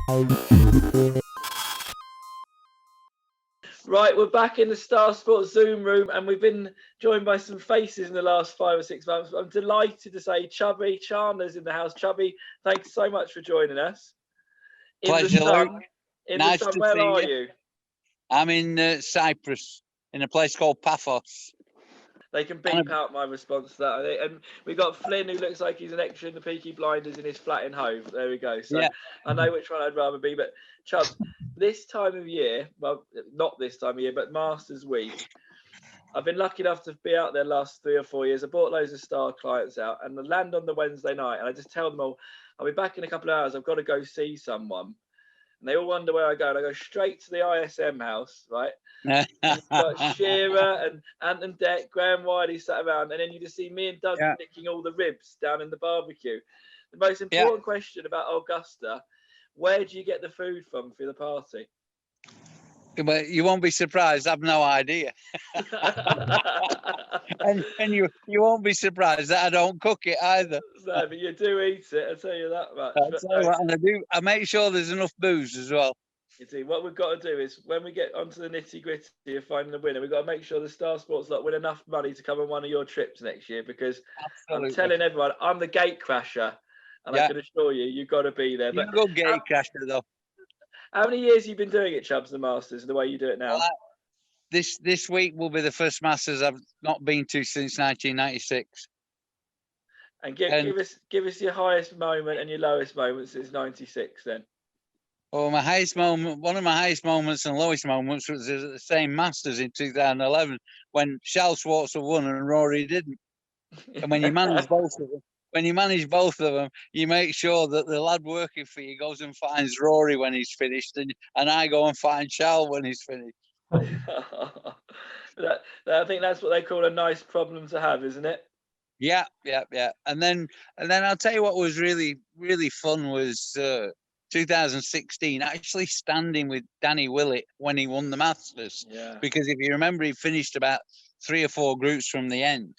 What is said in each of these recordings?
Right, we're back in the Star Sports Zoom room, and we've been joined by some faces in the last 5 or 6 months. I'm delighted to say Chubby Chandler's in the house. Chubby, thanks so much for joining us. Pleasure, Luke. Nice the sun, to where see are you. you? I'm in Cyprus, in a place called Paphos. They can beep out my response to that. And we got Flynn, who looks like he's an extra in the Peaky Blinders in his flat in Hove. There we go. So yeah. I know which one I'd rather be. But Chubbs, this time of year, well, not this time of year, but Masters Week, I've been lucky enough to be out there last 3 or 4 years. I brought loads of star clients out, and I land on the Wednesday night, and I just tell them all, I'll be back in a couple of hours. I've got to go see someone. And they all wonder where I go, and I go straight to the ISM house, right? And you've got Shearer and Anton Deck, Graham Wiley sat around, and then you just see me and Doug nicking all the ribs down in the barbecue. The most important question about Augusta, where do you get the food from for the party? But you won't be surprised. I've no idea. and you won't be surprised that I don't cook it either. No, but you do eat it, I'll tell you that much. I make sure there's enough booze as well. You see, what we've got to do is when we get onto the nitty gritty of finding the winner, we've got to make sure the Star Sports lot win enough money to come on one of your trips next year, because I'm telling everyone, I'm the gate crasher, and I can assure you, you've got to be there. You're a good gate crasher, though. How many years have you been doing it, Chubbs, the Masters, the way you do it now? This week will be the first Masters I've not been to since 1996. And give us your highest moment and your lowest moment since '96, then. Well, my highest moment, one of my highest moments and lowest moments was at the same Masters in 2011 when Charles Schwartz won and Rory didn't. And when you manage both of them, you make sure that the lad working for you goes and finds Rory when he's finished, and I go and find Charles when he's finished. I think that's what they call a nice problem to have, isn't it? Yeah. And then I'll tell you what was really, really fun was 2016, actually standing with Danny Willett when he won the Masters. Yeah. Because if you remember, he finished about 3 or 4 groups from the end.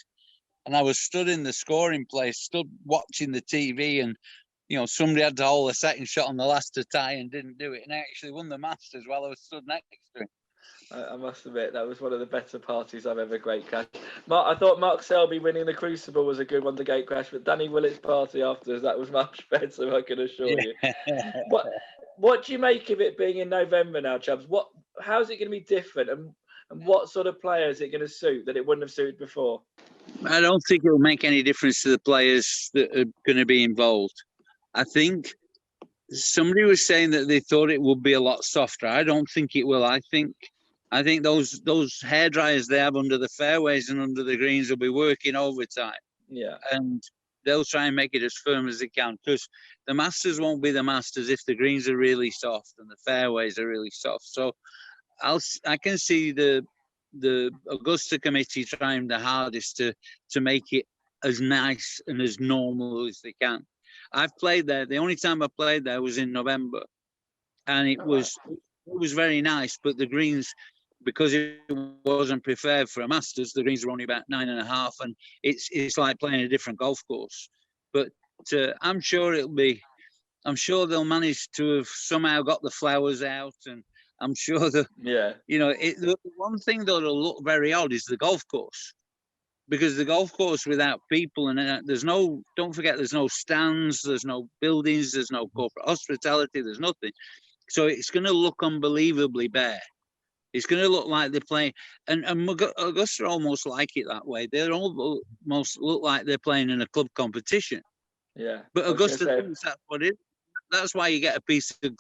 And I was stood in the scoring place, stood watching the TV, and somebody had to hold a second shot on the last to tie and didn't do it. And I actually won the Masters while I was stood next to him. I must admit, that was one of the better parties I've ever gate crashed. I thought Mark Selby winning the Crucible was a good one to gate crash, but Danny Willett's party afterwards, that was much better, I can assure you. What do you make of it being in November now, Chubbs? How's it going to be different, and what sort of players is it going to suit that it wouldn't have suited before? I don't think it will make any difference to the players that are going to be involved. I think somebody was saying that they thought it would be a lot softer. I don't think it will. I think those hair dryers they have under the fairways and under the greens will be working overtime. Yeah. And they'll try and make it as firm as they can, because the Masters won't be the Masters if the greens are really soft and the fairways are really soft. So I can see the Augusta committee trying the hardest to make it as nice and as normal as they can. I've played there. The only time I played there was in November, and it was very nice. But the greens, because it wasn't prepared for a Masters, the greens were only about 9.5, and it's like playing a different golf course. But I'm sure they'll manage to have somehow got the flowers out, and I'm sure that the one thing that'll look very odd is the golf course. Because the golf course without people, and don't forget, there's no stands, there's no buildings, there's no corporate hospitality, there's nothing. So it's going to look unbelievably bare. It's going to look like they're playing, and Augusta almost like it that way. They almost look like they're playing in a club competition. Yeah. But Augusta thinks that's what it is. That's why you get a piece of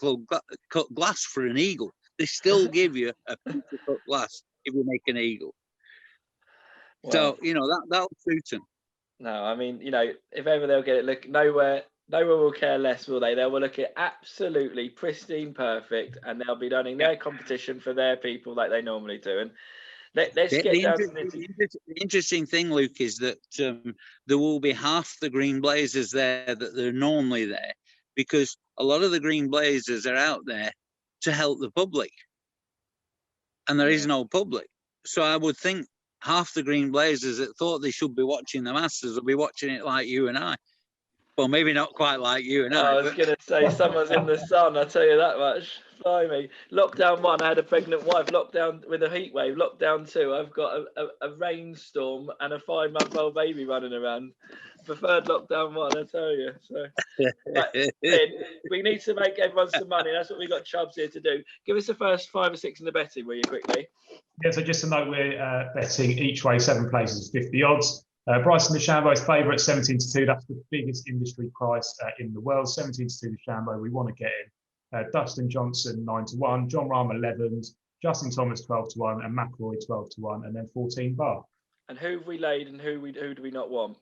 cut glass for an eagle. They still give you a piece of cut glass if you make an eagle. Well, so, that'll suit them. No, I mean, if ever they'll get it, look, nowhere will care less, will they? They will look at absolutely pristine, perfect, and they'll be running their competition for their people like they normally do. And let's get down to the interesting thing, Luke, is that there will be half the green blazers there that they're normally there, because a lot of the green blazers are out there to help the public, and there is no public. So I would think half the green blazers that thought they should be watching the Masters will be watching it like you and I. Well, maybe not quite like you and I I, was but going to say someone's in the sun, I'll tell you that much. Blimey. Lockdown 1, I had a pregnant wife. Lockdown with a heat wave. Lockdown 2, I've got a rainstorm and a 5-month-old baby running around. Preferred lockdown 1, I tell you. So, but Finn, we need to make everyone some money. That's what we got Chubbs here to do. Give us the first 5 or 6 in the betting, will you, quickly? Yeah, so just to note, we're betting each way 7 places, 50 odds. Bryson DeChambeau's favourite, 17-2. That's the biggest industry price in the world. 17-2 DeChambeau. We want to get in. Dustin Johnson 9-1. John Rahm 11s. Justin Thomas 12-1, and McIlroy 12-1, and then 14 bar. And who have we laid, and who do we not want?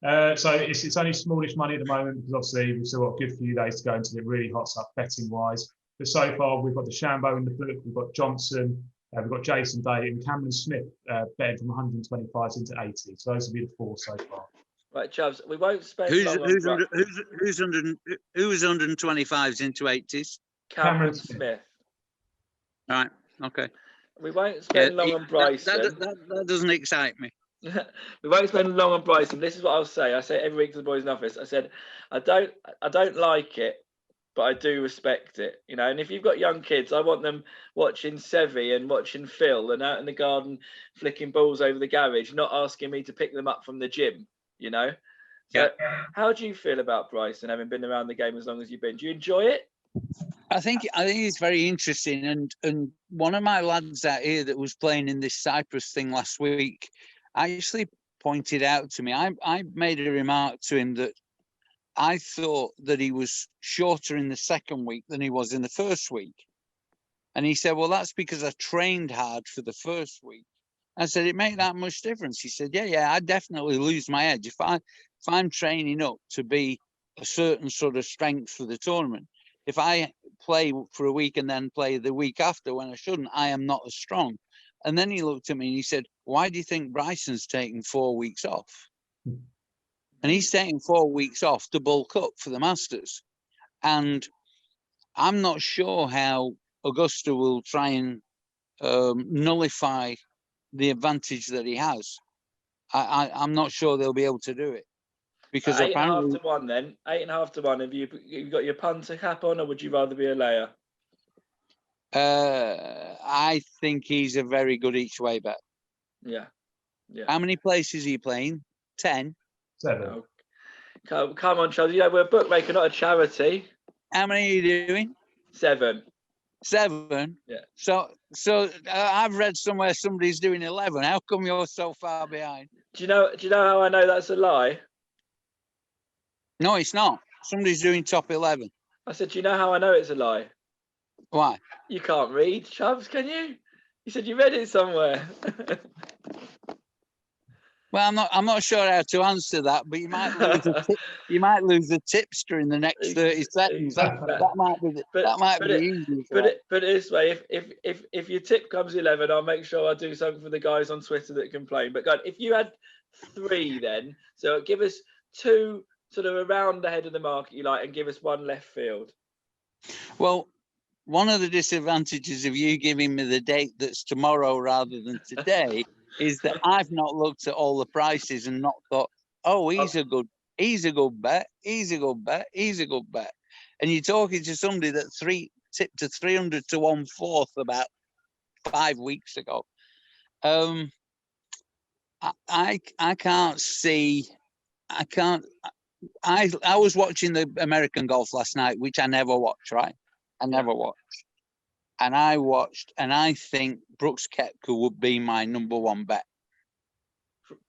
So it's only smallish money at the moment because obviously we've still got a good few days to go until it really hots up betting wise. But so far we've got DeChambeau in the book. We've got Johnson. We've got Jason Day and Cameron Smith betting from 125s into 80. So those will be the 4 so far. Right, Chubbs, we won't spend who's long on... who's 125s into 80s? Cameron Smith. All right, okay. We won't spend long on Bryson. That doesn't excite me. We won't spend long on Bryson. This is what I'll say. I say every week to the boys in the office. I said, I don't like it, but I do respect it. You know, and if you've got young kids, I want them watching Sevi and watching Phil and out in the garden flicking balls over the garage, not asking me to pick them up from the gym. You know. So, how do you feel about Bryson, having been around the game as long as you've been? Do you enjoy it? I think it's very interesting, and one of my lads out here that was playing in this Cyprus thing last week actually pointed out to me. I made a remark to him that I thought that he was shorter in the second week than he was in the first week, and he said, "Well, that's because I trained hard for the first week." I said, "It made that much difference?" He said, "Yeah, I definitely lose my edge if I'm training up to be a certain sort of strength for the tournament. If I play for a week and then play the week after when I shouldn't, I am not as strong." And then he looked at me and he said, "Why do you think Bryson's taking 4 weeks off?" And he's taking 4 weeks off to bulk up for the Masters. And I'm not sure how Augusta will try and nullify the advantage that he has. I'm not sure they'll be able to do it. Because 8.5 to 1 then. 8.5 to 1. Have you got your punter cap on, or would you rather be a layer? I think he's a very good each way bet. Yeah. How many places are you playing? 10? 7. Oh, come on, Charles. You know, we're a bookmaker, not a charity. How many are you doing? 7. 7? Yeah. So I've read somewhere somebody's doing 11. How come you're so far behind? Do you know how I know that's a lie? No, it's not. Somebody's doing top 11. I said, do you know how I know it's a lie? Why? You can't read, Chubbs, can you? You said you read it somewhere. Well, I'm not sure how to answer that, but you might lose a tip. You might lose a tipster in the next 30 seconds. That might be the easiest. Put it this way: if your tip comes 11, I'll make sure I do something for the guys on Twitter that complain. But God, if you had 3, then so give us 2 sort of around the head of the market you like, and give us 1 left field. Well, one of the disadvantages of you giving me the date that's tomorrow rather than today is that I've not looked at all the prices and not thought, oh, he's a good bet. And you're talking to somebody that tipped to 300 to 1/4 about 5 weeks ago. I can't see. I was watching the American golf last night, which I never watch, right? I never watch. And I watched, and I think Brooks Koepka would be my number 1 bet.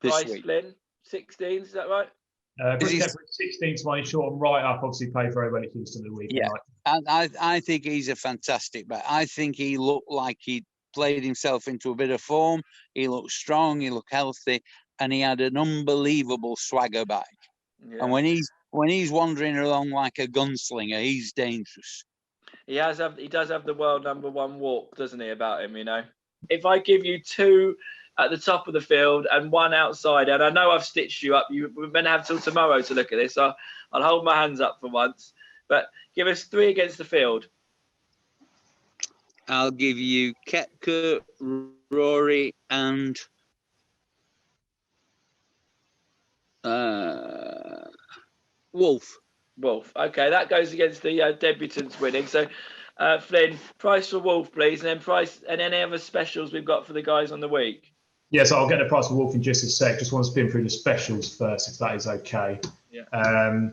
Price Flynn, 16, is that right? Brooks Koepka 16 to 1, he's short and right up, obviously played very well at Houston the weekend. Yeah, and I think he's a fantastic bet. I think he looked like he played himself into a bit of form. He looked strong, he looked healthy, and he had an unbelievable swagger back. Yeah. And when he's wandering along like a gunslinger, he's dangerous. He does have the world number 1 walk, doesn't he, about him, you know? If I give you 2 at the top of the field and 1 outside, and I know I've stitched you up, we're going to have till tomorrow to look at this. I'll hold my hands up for once. But give us 3 against the field. I'll give you Koepka, Rory, and Wolf. Wolf. Okay, that goes against the debutants winning. So, Flynn, price for Wolf, please, and then price and any other specials we've got for the guys on the week. Yes, I'll get the price for Wolf in just a sec. Just want to spin through the specials first, if that is okay. Yeah.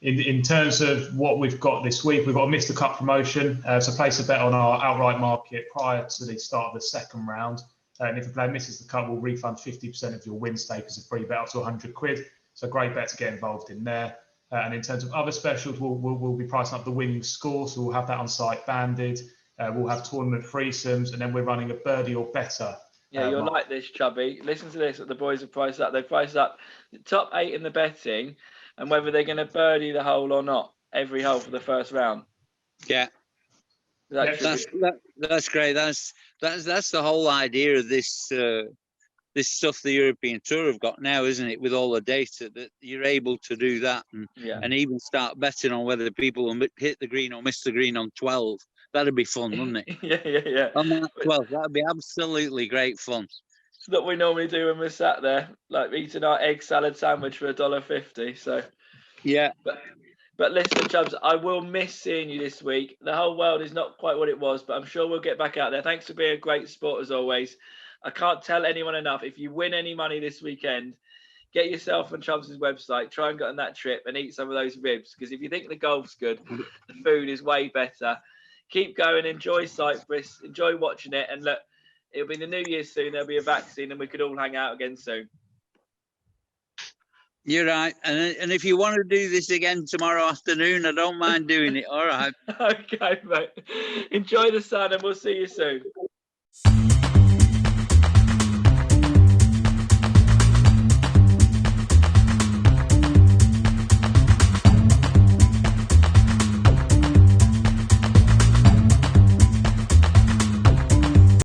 In terms of what we've got this week, we've got a Mr. Cup promotion. So place a bet on our outright market prior to the start of the second round. And if a player misses the cup, we'll refund 50% of your win stake as a free bet up to 100 quid. So great bet to get involved in there. And in terms of other specials, we'll be pricing up the winning score. So we'll have that on site banded. We'll have tournament threesomes, and then we're running a birdie or better. Yeah, you'll like this, Chubby. Listen to this. The boys have priced up. They've priced up the top 8 in the betting, and whether they're going to birdie the hole or not every hole for the first round. Yeah, that's great. That's the whole idea of this this stuff the European Tour have got now, isn't it? With all the data, that you're able to do that and even start betting on whether people will hit the green or miss the green on 12. That'd be fun, wouldn't it? Yeah. On that 12, that'd be absolutely great fun. It's what we normally do when we're sat there, like eating our egg salad sandwich for $1.50. So yeah. But listen, Chubbs, I will miss seeing you this week. The whole world is not quite what it was, but I'm sure we'll get back out there. Thanks for being a great sport as always. I can't tell anyone enough. If you win any money this weekend, get yourself on Chubbs' website, try and get on that trip and eat some of those ribs. Because if you think the golf's good, the food is way better. Keep going, enjoy Cyprus, enjoy watching it, and look, it'll be the New Year soon. There'll be a vaccine, and we could all hang out again soon. You're right, and if you want to do this again tomorrow afternoon, I don't mind doing it. All right. Okay, mate. Enjoy the sun, and we'll see you soon.